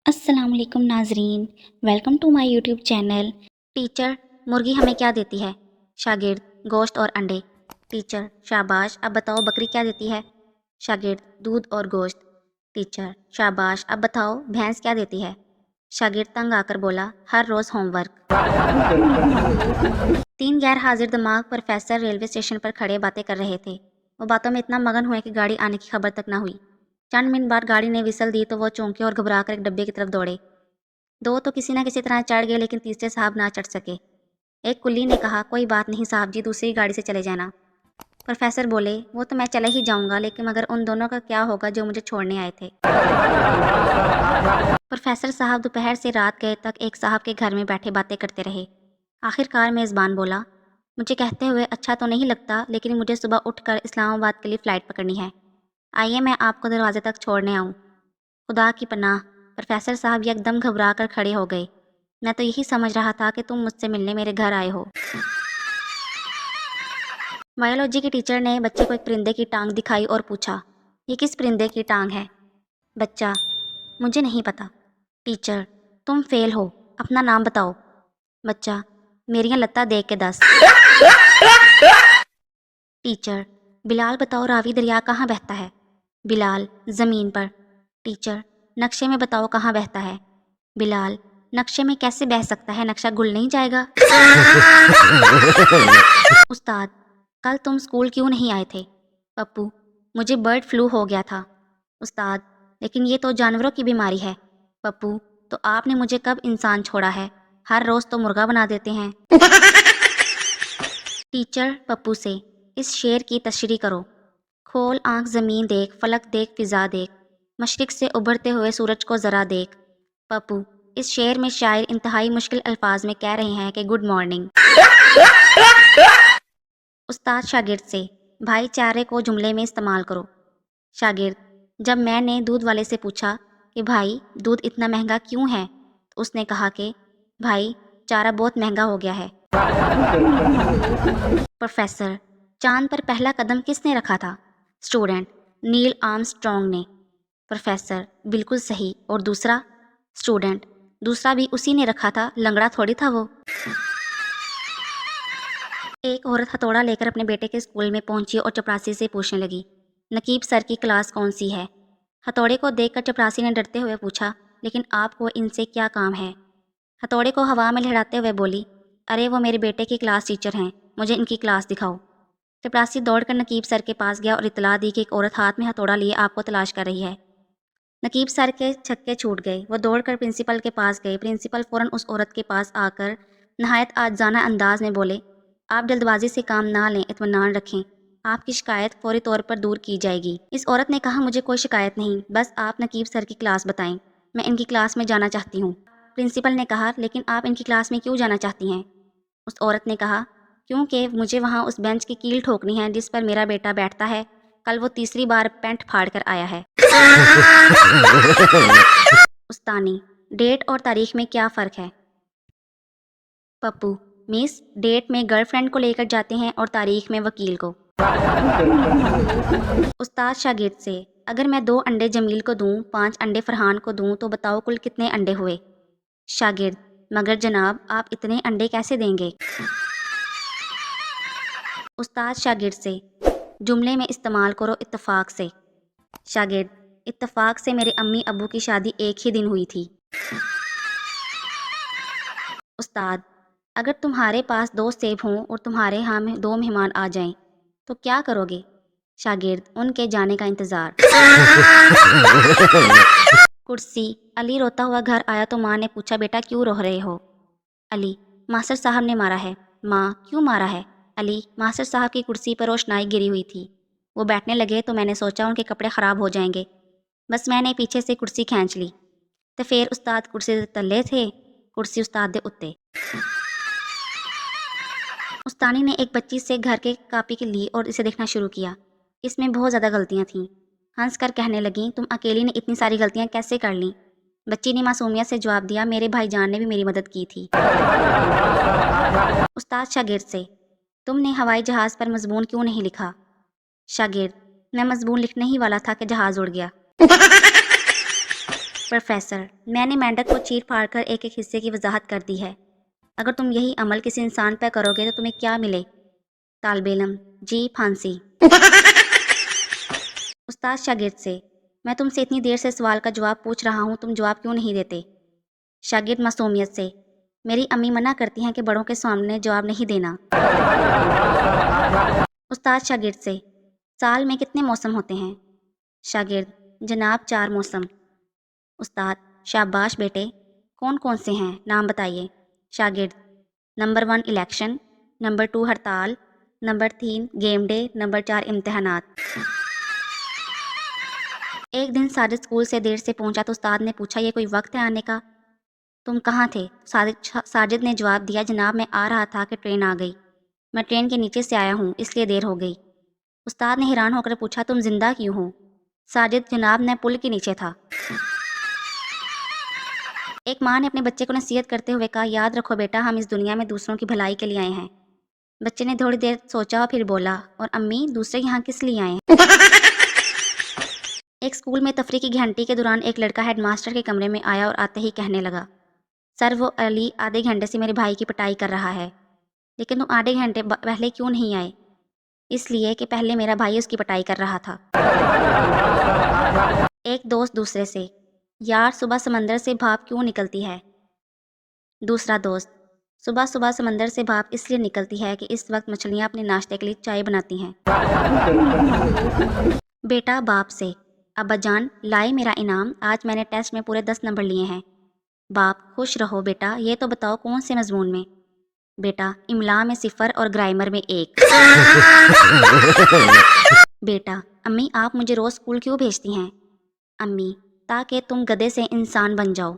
अस्सलाम वालेकुम नाजरीन, welcome to my YouTube channel. Teacher, मुर्गी हमें क्या देती है? शागिर्द, गोश्त और अंडे। टीचर, शाबाश, अब बताओ बकरी क्या देती है? शागिर्द, दूध और गोश्त। टीचर, शाबाश, अब बताओ भैंस क्या देती है? शागिर्द तंग आकर बोला, हर रोज़ होमवर्क। तीन गैर हाजिर दिमाग प्रोफेसर रेलवे स्टेशन पर खड़े बातें कर रहे थे। वो बातों में इतना मगन हुए कि गाड़ी आने की खबर तक ना हुई। चंद मिनट बाद गाड़ी ने विसल दी तो वो चौंके और घबराकर एक डब्बे की तरफ दौड़े। दो तो किसी न किसी तरह चढ़ गए, लेकिन तीसरे साहब ना चढ़ सके। एक कुल्ली ने कहा, कोई बात नहीं साहब जी, दूसरी गाड़ी से चले जाना। प्रोफेसर बोले, वो तो मैं चले ही जाऊंगा, लेकिन मगर उन दोनों का क्या होगा जो मुझे छोड़ने आए थे? प्रोफेसर साहब दोपहर से रात गए तक एक साहब के घर में बैठे बातें करते रहे। आखिरकार मेज़बान बोला, मुझे कहते हुए अच्छा तो नहीं लगता, लेकिन मुझे सुबह उठकर इस्लामाबाद के लिए फ़्लाइट पकड़नी है। आइए मैं आपको दरवाजे तक छोड़ने आऊँ। खुदा की पनाह, प्रोफेसर साहब एकदम घबरा कर खड़े हो गए। मैं तो यही समझ रहा था कि तुम मुझसे मिलने मेरे घर आए हो। बायोलॉजी की टीचर ने बच्चे को एक परिंदे की टांग दिखाई और पूछा, ये किस परिंदे की टांग है? बच्चा, मुझे नहीं पता। टीचर, तुम फेल हो, अपना नाम बताओ। बच्चा, मेरियां लत्ता देख के दस। टीचर, बिलाल बताओ रावी दरिया कहाँ बहता है? बिलाल, ज़मीन पर। टीचर, नक्शे में बताओ कहाँ बहता है? बिलाल, नक्शे में कैसे बह सकता है, नक्शा घुल नहीं जाएगा। उस्ताद, कल तुम स्कूल क्यों नहीं आए थे? पप्पू, मुझे बर्ड फ्लू हो गया था। उस्ताद, लेकिन ये तो जानवरों की बीमारी है। पप्पू, तो आपने मुझे कब इंसान छोड़ा है? हर रोज़ तो मुर्गा बना देते हैं। टीचर पप्पू से, इस शेर की तशरीह करो। खोल आंख, ज़मीन देख, फलक देख, फ़िज़ा देख, मशरिक़ से उभरते हुए सूरज को ज़रा देख। पप्पू, इस शेर में शायर इंतहाई मुश्किल अल्फाज में कह रहे हैं कि गुड मॉर्निंग। उस्ताद शागिर्द से, भाईचारे को जुमले में इस्तेमाल करो। शागिर्द, जब मैंने दूध वाले से पूछा कि भाई दूध इतना महंगा क्यों है, तो उसने कहा कि भाई चारा बहुत महंगा हो गया है। प्रोफेसर, चांद पर पहला कदम किसने रखा था? स्टूडेंट, नील आर्मस्ट्रॉन्ग ने। प्रोफेसर, बिल्कुल सही, और दूसरा? स्टूडेंट, दूसरा भी उसी ने रखा था, लंगड़ा थोड़ी था वो। एक औरत हथौड़ा लेकर अपने बेटे के स्कूल में पहुंची और चपरासी से पूछने लगी, नकीब सर की क्लास कौन सी है? हथौड़े को देखकर चपरासी ने डरते हुए पूछा, लेकिन आपको इनसे क्या काम है? हथौड़े को हवा में लहराते हुए बोली, अरे वो मेरे बेटे की क्लास टीचर हैं, मुझे इनकी क्लास दिखाओ। चपरासी दौड़कर नकीब सर के पास गया और इतला दी कि एक औरत हाथ में हथौड़ा लिए आपको तलाश कर रही है। नकीब सर के छक्के छूट गए। वो दौड़कर प्रिंसिपल के पास गए। प्रिंसिपल फ़ौरन उस औरत के पास आकर नहायत आजाना अंदाज में बोले, आप जल्दबाजी से काम ना लें, इत्मीनान रखें, आपकी शिकायत फौरी तौर पर दूर की जाएगी। इस औरत ने कहा, मुझे कोई शिकायत नहीं, बस आप नकीब सर की क्लास बताएं, मैं इनकी क्लास में जाना चाहती हूँ। प्रिंसिपल ने कहा, लेकिन आप इनकी क्लास में क्यों जाना चाहती हैं? उस औरत ने कहा, क्योंकि मुझे वहाँ उस बेंच की कील ठोकनी है जिस पर मेरा बेटा बैठता है। कल वो तीसरी बार पैंट फाड़ कर आया है। उस्तानी, डेट और तारीख में क्या फ़र्क है? पप्पू, मिस, डेट में गर्लफ्रेंड को लेकर जाते हैं और तारीख में वकील को। उस्ताद शागिर्द से, अगर मैं 2 अंडे जमील को दूं, 5 अंडे फरहान को दूं, तो बताओ कुल कितने अंडे हुए? शागिर्द, मगर जनाब आप इतने अंडे कैसे देंगे? उस्ताद शागिर्द से, जुमले में इस्तेमाल करो इत्तफाक से। शागिर्द, इत्तफाक से मेरे अम्मी अब्बू की शादी एक ही दिन हुई थी। उस्ताद, अगर तुम्हारे पास 2 सेब हों और तुम्हारे यहाँ में 2 मेहमान आ जाएं, तो क्या करोगे? शागिर्द, उनके जाने का इंतज़ार। कुर्सी, अली रोता हुआ घर आया तो माँ ने पूछा, बेटा क्यों रो रहे हो? अली, मास्टर साहब ने मारा है। माँ, क्यों मारा है? अली, मास्टर साहब की कुर्सी पर रोशनाई गिरी हुई थी, वो बैठने लगे तो मैंने सोचा उनके कपड़े ख़राब हो जाएंगे, बस मैंने पीछे से कुर्सी खींच ली, तो फिर उस्ताद कुर्सी दे तले थे, कुर्सी उस्ताद दे उत्ते। उस्तानी ने एक बच्ची से घर के कापी के ली और इसे देखना शुरू किया। इसमें बहुत ज़्यादा गलतियाँ थीं। हंस कर कहने लगी, तुम अकेली ने इतनी सारी गलतियाँ कैसे कर लीं? बच्ची ने मासूमियत से जवाब दिया, मेरे भाईजान ने भी मेरी मदद की थी। उस्ताद शागिर्द से, तुमने हवाई जहाज़ पर मज़मून क्यों नहीं लिखा? शागिर्द, मैं मज़मून लिखने ही वाला था कि जहाज़ उड़ गया। प्रोफेसर, मैंने मेंढक को चीर फाड़ कर एक एक हिस्से की वजाहत कर दी है। अगर तुम यही अमल किसी इंसान पर करोगे तो तुम्हें क्या मिले? तालिब इल्म, जी फांसी। उस्ताद शागिर्द से, मैं तुमसे इतनी देर से सवाल का जवाब पूछ रहा हूँ, तुम जवाब क्यों नहीं देते? शागिर्द मासूमियत से, मेरी अम्मी मना करती हैं कि बड़ों के सामने जवाब नहीं देना। उस्ताद शागिर्द से, साल में कितने मौसम होते हैं? शागिर्द, जनाब 4 मौसम। उस्ताद, शाबाश बेटे, कौन कौन से हैं, नाम बताइए। शागिर्द, नंबर 1 इलेक्शन, नंबर 2 हड़ताल, नंबर 3 गेम डे, नंबर 4 इम्तिहानात। एक दिन साजिद स्कूल से देर से पहुंचा तो उस्ताद ने पूछा, ये कोई वक्त है आने का? तुम कहाँ थे? साजिद ने जवाब दिया, जनाब मैं आ रहा था कि ट्रेन आ गई। मैं ट्रेन के नीचे से आया हूँ, इसलिए देर हो गई। उस्ताद ने हैरान होकर पूछा, तुम जिंदा क्यों हो? साजिद, जनाब मैं पुल के नीचे था। एक माँ ने अपने बच्चे को नसीहत करते हुए कहा, याद रखो बेटा, हम इस दुनिया में दूसरों की भलाई के लिए आए हैं। बच्चे ने थोड़ी देर सोचा और फिर बोला, और अम्मी दूसरे यहाँ किस लिए आए हैं? एक स्कूल में तफरी की घंटी के दौरान एक लड़का हेडमास्टर के कमरे में आया और आते ही कहने लगा, सर वो अली आधे घंटे से मेरे भाई की पिटाई कर रहा है, लेकिन तुम आधे घंटे पहले क्यों नहीं आए? इसलिए कि पहले मेरा भाई उसकी पिटाई कर रहा था। एक दोस्त दूसरे से, यार सुबह समंदर से भाप क्यों निकलती है? दूसरा दोस्त, सुबह सुबह समंदर से भाप इसलिए निकलती है कि इस वक्त मछलियाँ अपने नाश्ते के लिए चाय बनाती हैं। बेटा बाप से, अब्बा जान लाए मेरा इनाम, आज मैंने टेस्ट में पूरे 10 नंबर लिए हैं। बाप, खुश रहो बेटा, ये तो बताओ कौन से मजमून में? बेटा, इमला में 0 और ग्रामर में 1। बेटा, अम्मी आप मुझे रोज़ स्कूल क्यों भेजती हैं? अम्मी, ताकि तुम गधे से इंसान बन जाओ।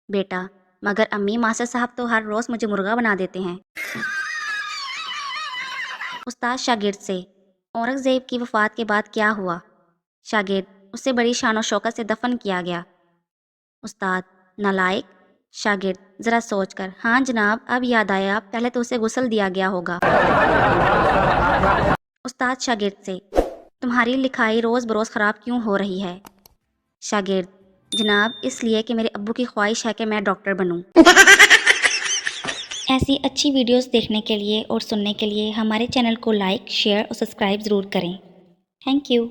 बेटा, मगर अम्मी मास्टर साहब तो हर रोज़ मुझे मुर्गा बना देते हैं। उस्ताद शागिर्द से, औरंगज़ेब की वफ़ात के बाद क्या हुआ? शागिर्द, उसे बड़ी शान और शौकत से दफन किया गया। उस्ताद, नालायक। शागिर्द, ज़रा सोच कर, हाँ जनाब अब याद आया, पहले तो उसे गुस्ल दिया गया होगा। उस्ताद शागिर्द से, तुम्हारी लिखाई रोज़ बरोज़ ख़राब क्यों हो रही है? शागिर्द, जनाब इसलिए कि मेरे अब्बू की ख्वाहिश है कि मैं डॉक्टर बनूं। ऐसी अच्छी वीडियोस देखने के लिए और सुनने के लिए हमारे चैनल को लाइक, शेयर और सब्सक्राइब ज़रूर करें। Thank you.